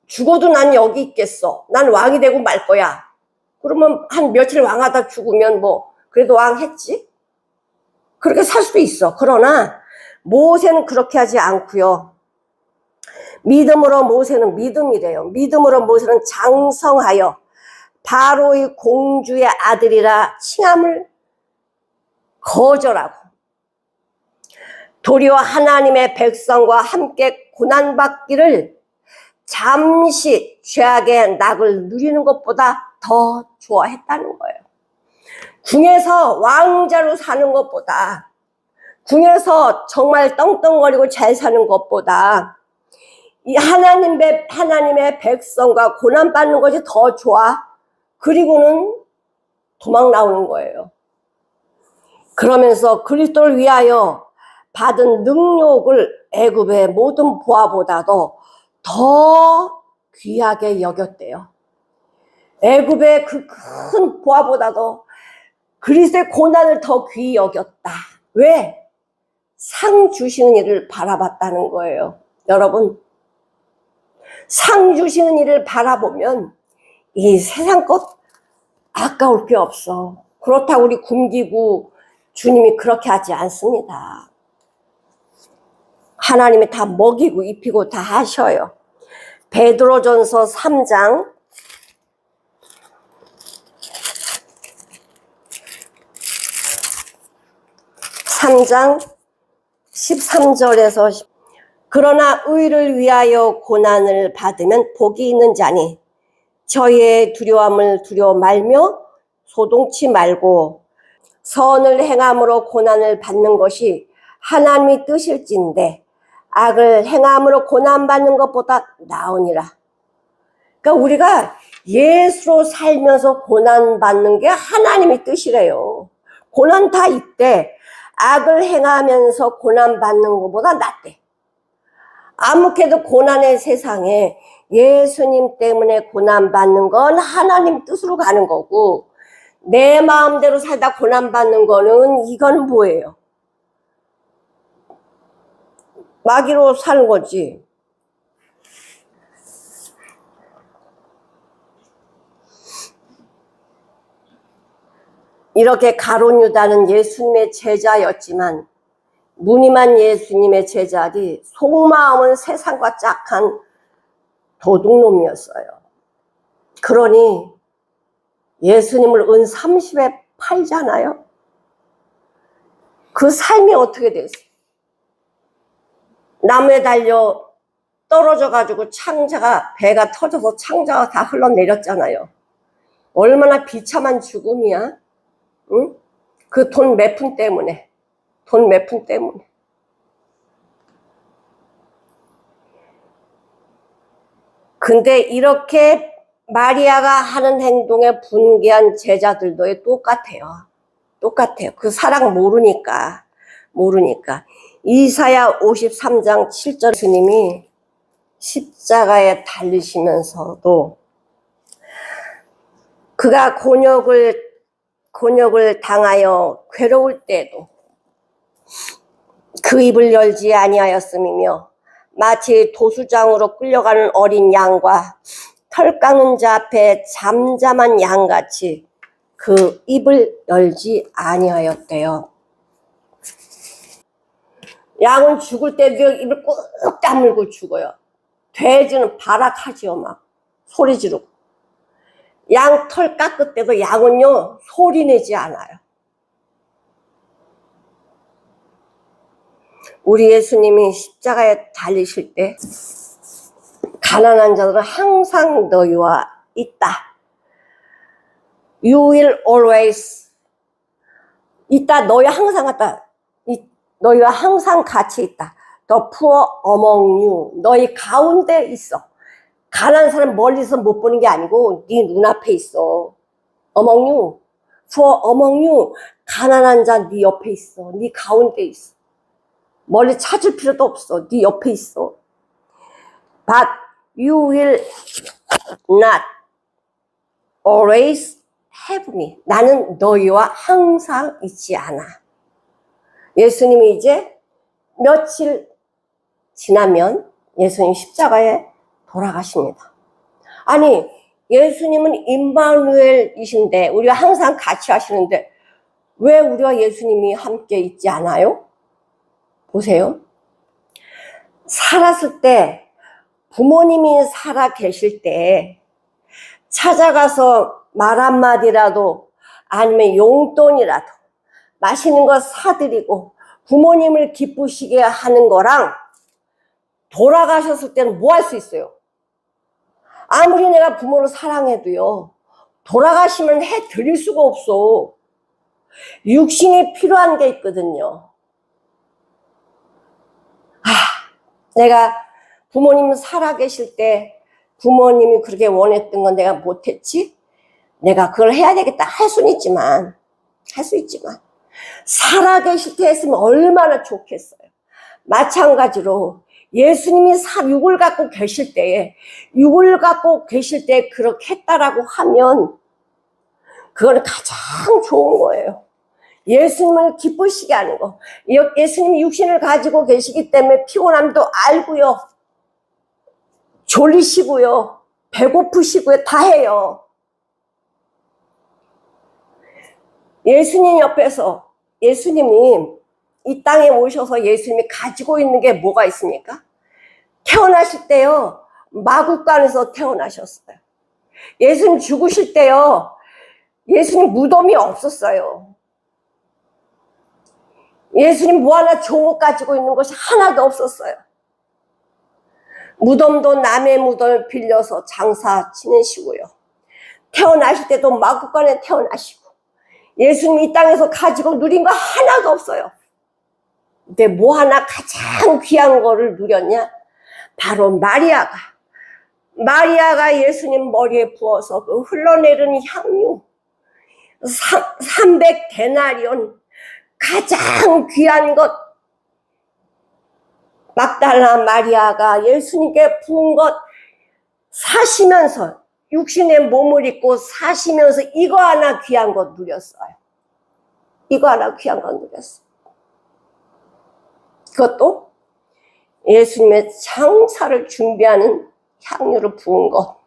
죽어도 난 여기 있겠어. 난 왕이 되고 말 거야. 그러면 한 며칠 왕하다 죽으면 뭐 그래도 왕 했지? 그렇게 살 수도 있어. 그러나 모세는 그렇게 하지 않고요. 믿음으로 모세는 믿음이래요. 믿음으로 모세는 장성하여 바로의 공주의 아들이라 칭함을 거절하고 도리어 하나님의 백성과 함께 고난받기를 잠시 죄악의 낙을 누리는 것보다 더 좋아했다는 거예요. 궁에서 왕자로 사는 것보다, 궁에서 정말 떵떵거리고 잘 사는 것보다 이 하나님의 백성과 고난받는 것이 더 좋아. 그리고는 도망 나오는 거예요. 그러면서 그리스도를 위하여 받은 능력을 애굽의 모든 보화보다도 더 귀하게 여겼대요. 애굽의 그 큰 보화보다도 그리스도의 고난을 더 귀히 여겼다. 왜? 상 주시는 일을 바라봤다는 거예요. 여러분, 상 주시는 일을 바라보면 이 세상 것 아까울 게 없어. 그렇다고 우리 굶기고 주님이 그렇게 하지 않습니다. 하나님이 다 먹이고 입히고 다 하셔요. 베드로전서 3장 13절에서 그러나 의를 위하여 고난을 받으면 복이 있는 자니 저희의 두려움을 두려워 말며 소동치 말고 선을 행함으로 고난을 받는 것이 하나님의 뜻일진데 악을 행함으로 고난받는 것보다 나으니라. 그러니까 우리가 예수로 살면서 고난받는 게 하나님의 뜻이래요. 고난 다 있대. 악을 행하면서 고난받는 것보다 낫대. 아무개도 고난의 세상에 예수님 때문에 고난받는 건 하나님 뜻으로 가는 거고 내 마음대로 살다 고난받는 거는 이건 뭐예요? 마귀로 사는 거지. 이렇게 가룟 유다는 예수님의 제자였지만 무늬만 예수님의 제자지 속마음은 세상과 짝한 도둑놈이었어요. 그러니 예수님을 은 30에 팔잖아요. 그 삶이 어떻게 됐어요? 나무에 달려 떨어져 가지고 창자가, 배가 터져서 창자가 다 흘러내렸잖아요. 얼마나 비참한 죽음이야. 응? 그 돈 몇 푼 때문에. 돈 몇 푼 때문에. 근데 이렇게 마리아가 하는 행동에 분개한 제자들도 똑같아요. 똑같아요. 그 사랑 모르니까. 이사야 53장 7절 주님이 십자가에 달리시면서도 그가 곤욕을 당하여 괴로울 때도 그 입을 열지 아니하였음이며 마치 도수장으로 끌려가는 어린 양과 털 깎는 자 앞에 잠잠한 양같이 그 입을 열지 아니하였대요. 양은 죽을 때도 입을 꾹 다물고 죽어요. 돼지는 발악하지요. 막 소리 지르고. 양 털 깎을 때도 양은요 소리 내지 않아요. 우리 예수님이 십자가에 달리실 때 가난한 자들은 항상 너희와 있다. You will always 있다. 너희와 항상 같이 있다. The poor among you. 너희 가운데 있어. 가난한 사람 멀리서 못 보는 게 아니고 네 눈앞에 있어. Among you. For among you. 가난한 자 네 옆에 있어. 네 가운데 있어. 멀리 찾을 필요도 없어. 네 옆에 있어. But you will not always have me. 나는 너희와 항상 있지 않아. 예수님이 이제 며칠 지나면 예수님 십자가에 돌아가십니다. 아니, 예수님은 임마누엘이신데 우리와 항상 같이 하시는데 왜 우리와 예수님이 함께 있지 않아요? 보세요. 살았을 때, 부모님이 살아 계실 때 찾아가서 말 한마디라도 아니면 용돈이라도 맛있는 거 사드리고 부모님을 기쁘시게 하는 거랑 돌아가셨을 때는 뭐 할 수 있어요? 아무리 내가 부모를 사랑해도요, 돌아가시면 해드릴 수가 없어. 육신이 필요한 게 있거든요. 내가 부모님 살아계실 때 부모님이 그렇게 원했던 건 내가 못했지? 내가 그걸 해야 되겠다 할 수 있지만 살아계실 때 했으면 얼마나 좋겠어요. 마찬가지로 예수님이 육을 갖고 계실 때에 그렇게 했다라고 하면 그거는 가장 좋은 거예요. 예수님을 기쁘시게 하는 거. 예수님이 육신을 가지고 계시기 때문에 피곤함도 알고요. 졸리시고요. 배고프시고요. 다 해요. 예수님 옆에서 예수님이 이 땅에 오셔서 예수님이 가지고 있는 게 뭐가 있습니까? 태어나실 때요. 마구간에서 태어나셨어요. 예수님 죽으실 때요. 예수님 무덤이 없었어요. 예수님 뭐 하나 좋은 것 가지고 있는 것이 하나도 없었어요. 무덤도 남의 무덤을 빌려서 장사 지내시고요. 태어나실 때도 마구간에 태어나시고 예수님 이 땅에서 가지고 누린 거 하나도 없어요. 근데 뭐 하나 가장 귀한 거를 누렸냐? 바로 마리아가 예수님 머리에 부어서 그 흘러내리는 향유 300데나리온 가장 귀한 것 막달라 마리아가 예수님께 부은 것 사시면서 육신의 몸을 입고 사시면서 이거 하나 귀한 것 누렸어요. 그것도 예수님의 장사를 준비하는 향유를 부은 것.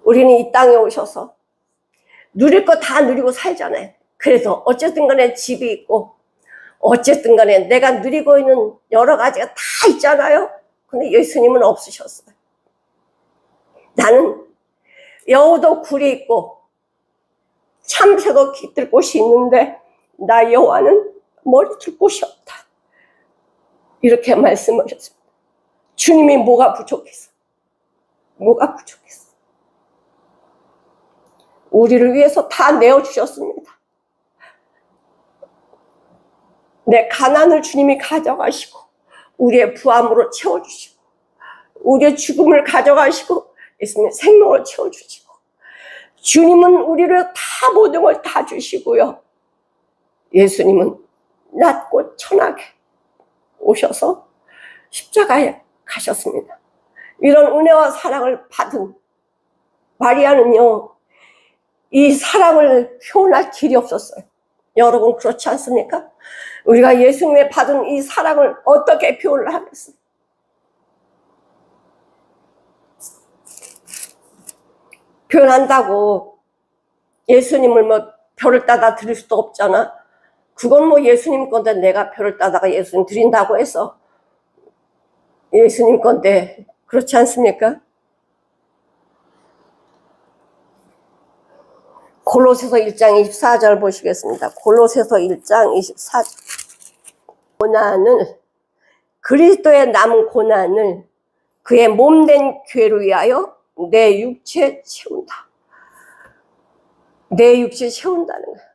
우리는 이 땅에 오셔서 누릴 거 다 누리고 살잖아요. 그래서 어쨌든 간에 집이 있고 어쨌든 간에 내가 누리고 있는 여러 가지가 다 있잖아요. 근데 예수님은 없으셨어요. 나는 여우도 굴이 있고 참새도 깃들 곳이 있는데 나 여호와는 머리 둘 곳이 없다. 이렇게 말씀을 하셨습니다. 주님이 뭐가 부족했어? 뭐가 부족했어? 우리를 위해서 다 내어주셨습니다. 내 가난을 주님이 가져가시고 우리의 부함으로 채워주시고 우리의 죽음을 가져가시고 예수님의 생명을 채워주시고 주님은 우리를 다 모든 걸 다 주시고요. 예수님은 낮고 천하게 오셔서 십자가에 가셨습니다. 이런 은혜와 사랑을 받은 마리아는요, 이 사랑을 표현할 길이 없었어요. 여러분 그렇지 않습니까? 우리가 예수님의 받은 이 사랑을 어떻게 표현을 하겠어요? 표현한다고 예수님을 뭐 별을 따다 드릴 수도 없잖아. 그건 뭐 예수님 건데 내가 별을 따다가 예수님 드린다고 해서 예수님 건데 그렇지 않습니까? 골로새서 1장 24절 보시겠습니다. 골로새서 1장 24절. 고난을, 그리스도의 남은 고난을 그의 몸된 교회를 위하여 내 육체에 채운다. 내 육체에 채운다는 거야.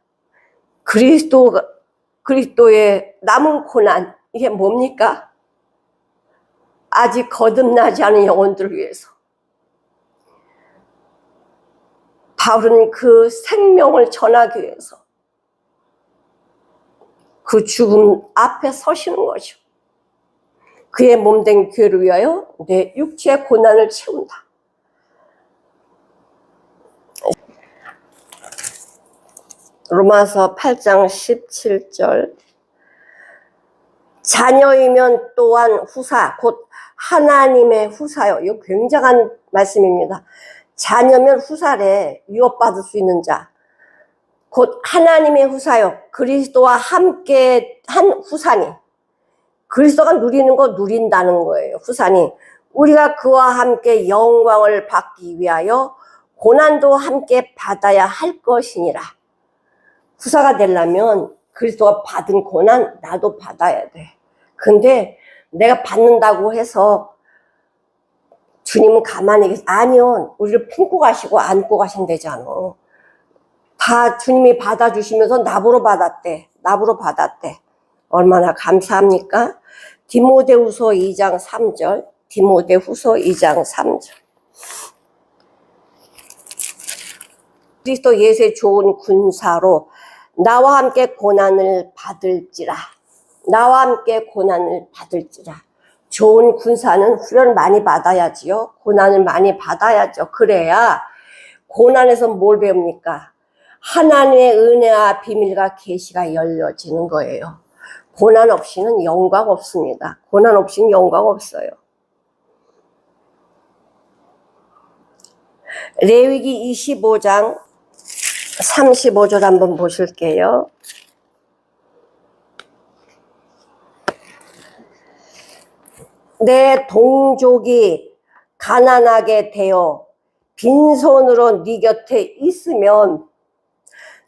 그리스도의 남은 고난, 이게 뭡니까? 아직 거듭나지 않은 영혼들을 위해서. 바울은 그 생명을 전하기 위해서 그 죽음 앞에 서시는 거죠. 그의 몸된 교회를 위하여 내 육체의 고난을 채운다. 로마서 8장 17절. 자녀이면 또한 후사, 곧 하나님의 후사요. 이거 굉장한 말씀입니다. 자녀면 후사래. 유업받을 수 있는 자. 곧 하나님의 후사요. 그리스도와 함께 한 후사니. 그리스도가 누리는 거 누린다는 거예요. 후사니. 우리가 그와 함께 영광을 받기 위하여 고난도 함께 받아야 할 것이니라. 후사가 되려면 그리스도가 받은 고난 나도 받아야 돼. 근데 내가 받는다고 해서 주님은 가만히 계세요. 아니요. 우리를 품고 가시고 안고 가신대잖아. 다 주님이 받아주시면서 납으로 받았대. 납으로 받았대. 얼마나 감사합니까? 디모데후서 2장 3절. 디모데후서 2장 3절. 그리스도 예수의 좋은 군사로 나와 함께 고난을 받을지라. 나와 함께 고난을 받을지라. 좋은 군사는 훈련 많이 받아야지요. 고난을 많이 받아야죠. 그래야 고난에서 뭘 배웁니까? 하나님의 은혜와 비밀과 계시가 열려지는 거예요. 고난 없이는 영광 없습니다. 고난 없이는 영광 없어요. 레위기 25장 35절 한번 보실게요. 내 동족이 가난하게 되어 빈손으로 네 곁에 있으면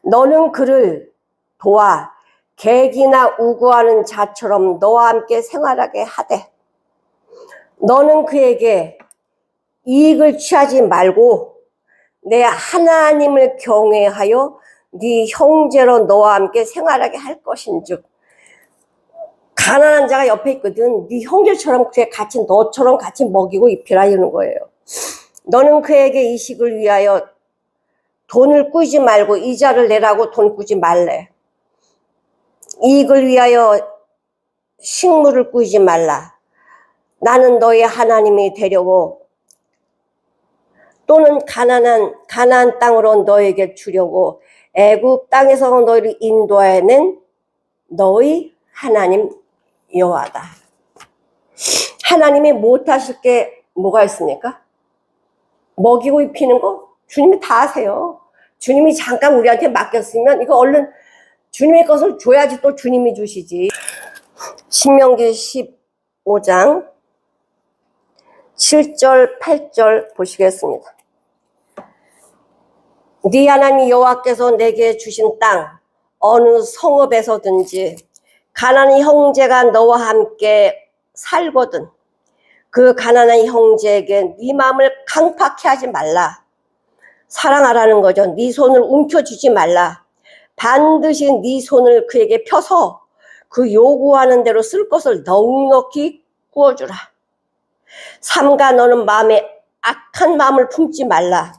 너는 그를 도와 객이나 우고하는 자처럼 너와 함께 생활하게 하되 너는 그에게 이익을 취하지 말고 내 하나님을 경외하여 네 형제로 너와 함께 생활하게 할 것인즉. 가난한 자가 옆에 있거든. 네 형제처럼 그래 같이 너처럼 같이 먹이고 입히라 이러는 거예요. 너는 그에게 이식을 위하여 돈을 꾸이지 말고 이자를 내라고 돈 꾸지 말래. 이익을 위하여 식물을 꾸이지 말라. 나는 너의 하나님이 되려고 또는 가나안 땅으로 너에게 주려고 애굽 땅에서 너희를 인도해낸 너희 하나님 여호와다. 하나님이 못하실 게 뭐가 있습니까? 먹이고 입히는 거 주님이 다 하세요. 주님이 잠깐 우리한테 맡겼으면 이거 얼른 주님의 것을 줘야지 또 주님이 주시지. 신명기 15장 7절 8절 보시겠습니다. 네 하나님 여호와께서 내게 주신 땅 어느 성읍에서든지 가난한 형제가 너와 함께 살거든 그 가난한 형제에게 네 마음을 강팍해 하지 말라. 사랑하라는 거죠. 네 손을 움켜쥐지 말라. 반드시 네 손을 그에게 펴서 그 요구하는 대로 쓸 것을 넉넉히 구워주라. 삼가 너는 마음에 악한 마음을 품지 말라.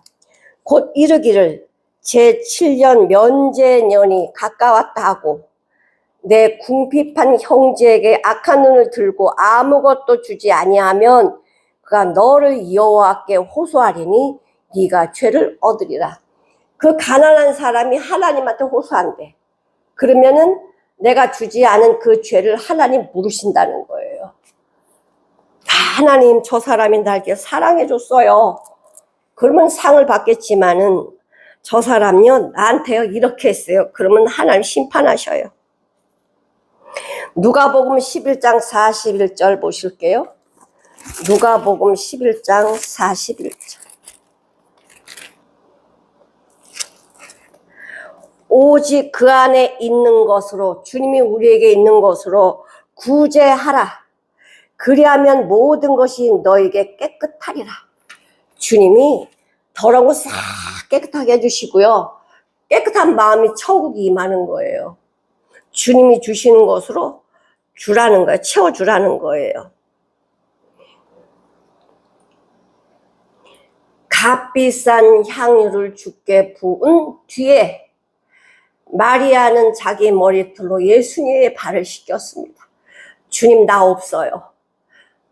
곧 이르기를 제7년 면제년이 가까웠다 하고 내 궁핍한 형제에게 악한 눈을 들고 아무것도 주지 아니하면 그가 너를 여호와께 호소하리니 네가 죄를 얻으리라. 그 가난한 사람이 하나님한테 호소한대. 그러면은 내가 주지 않은 그 죄를 하나님 물으신다는 거예요. 하나님 저 사람이 나에게 사랑해 줬어요. 그러면 상을 받겠지만은 저 사람요 나한테 이렇게 했어요. 그러면 하나님 심판하셔요. 누가복음 11장 41절 보실게요. 누가복음 11장 41절. 오직 그 안에 있는 것으로 주님이 우리에게 있는 것으로 구제하라. 그리하면 모든 것이 너에게 깨끗하리라. 주님이 더러운 거 싹 깨끗하게 해주시고요. 깨끗한 마음이 천국이 임하는 거예요. 주님이 주시는 것으로 주라는 거예요. 채워주라는 거예요. 값비싼 향유를 주께 부은 뒤에 마리아는 자기 머리털로 예수님의 발을 씻겼습니다. 주님 나 없어요.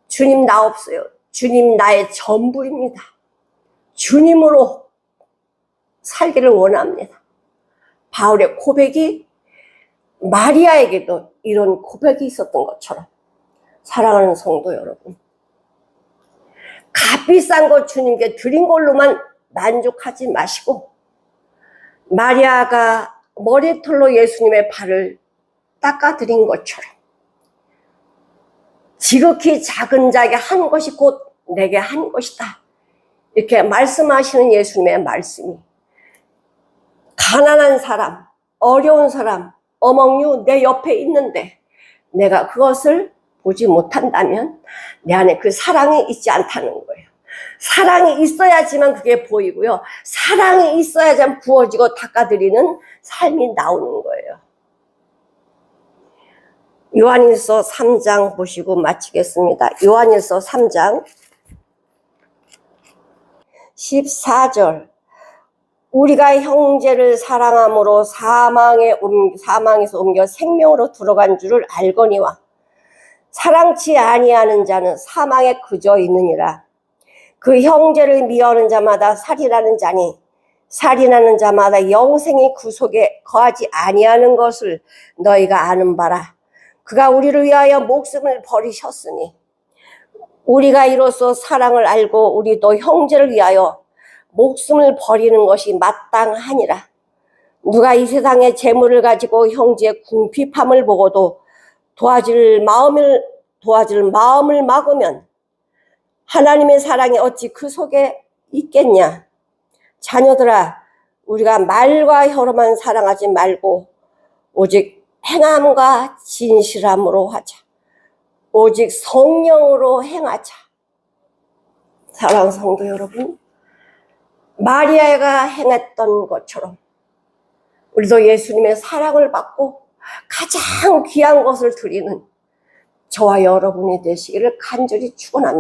주님 나 없어요. 주님 나의 전부입니다. 주님으로 살기를 원합니다. 바울의 고백이 마리아에게도 이런 고백이 있었던 것처럼 사랑하는 성도 여러분, 값비싼 것 주님께 드린 걸로만 만족하지 마시고 마리아가 머리털로 예수님의 발을 닦아드린 것처럼 지극히 작은 자에게 한 것이 곧 내게 한 것이다. 이렇게 말씀하시는 예수님의 말씀이 가난한 사람, 어려운 사람, 어멍유 내 옆에 있는데 내가 그것을 보지 못한다면 내 안에 그 사랑이 있지 않다는 거예요. 사랑이 있어야지만 그게 보이고요. 사랑이 있어야지만 부어지고 닦아드리는 삶이 나오는 거예요. 요한일서 3장 보시고 마치겠습니다. 요한일서 3장 14절. 우리가 형제를 사랑함으로 사망에서 옮겨 생명으로 들어간 줄을 알거니와 사랑치 아니하는 자는 사망에 그저 있느니라. 그 형제를 미워하는 자마다 살인하는 자니 살인하는 자마다 영생의 구속에 거하지 아니하는 것을 너희가 아는 바라. 그가 우리를 위하여 목숨을 버리셨으니 우리가 이로써 사랑을 알고 우리도 형제를 위하여 목숨을 버리는 것이 마땅하니라. 누가 이 세상의 재물을 가지고 형제의 궁핍함을 보고도 도와줄 마음을 막으면 하나님의 사랑이 어찌 그 속에 있겠냐. 자녀들아, 우리가 말과 혀로만 사랑하지 말고 오직 행함과 진실함으로 하자. 오직 성령으로 행하자. 사랑하는 성도 여러분, 마리아가 행했던 것처럼 우리도 예수님의 사랑을 받고 가장 귀한 것을 드리는 저와 여러분이 되시기를 간절히 축원합니다.